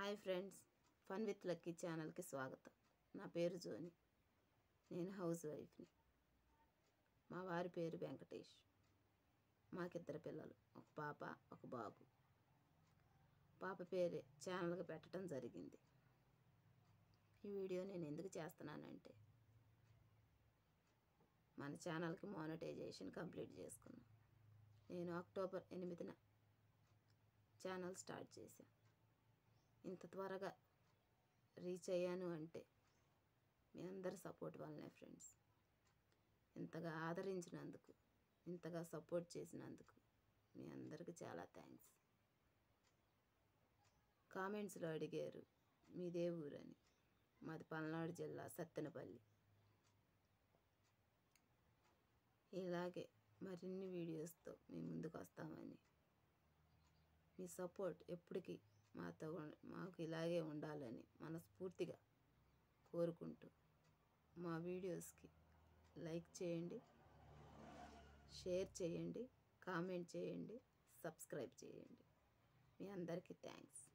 Hi friends, fun with lucky ఛానల్కి స్వాగతం. నా పేరు జోని. నేను హౌస్ వైఫ్ని. మా వారి పేరు వెంకటేష్. మాకిద్దరు పిల్లలు, ఒక పాప ఒక బాబు. పాప పేరే ఛానల్కి పెట్టడం జరిగింది. ఈ వీడియో నేను ఎందుకు చేస్తున్నానంటే, మన ఛానల్కి మానిటైజేషన్ కంప్లీట్ చేసుకున్నాం. నేను అక్టోబర్ 8న ఛానల్ స్టార్ట్ చేశాను. ఇంత త్వరగా రీచ్ అయ్యాను అంటే మీ అందరి సపోర్ట్ వల్లనే ఫ్రెండ్స్. ఇంతగా ఆదరించినందుకు, ఇంతగా సపోర్ట్ చేసినందుకు మీ అందరికీ చాలా థ్యాంక్స్. కామెంట్స్లో అడిగారు మీదే ఊరని. మాది పల్నాడు జిల్లా సత్తెనపల్లి. ఇలాగే మరిన్ని వీడియోస్తో మీ ముందుకు వస్తామని, మీ సపోర్ట్ ఎప్పటికీ మాకు ఇలాగే ఉండాలని మనస్ఫూర్తిగా కోరుకుంటూ, మా వీడియోస్కి లైక్ చేయండి, షేర్ చేయండి, కామెంట్ చేయండి, సబ్స్క్రైబ్ చేయండి. మీ అందరికీ థ్యాంక్స్.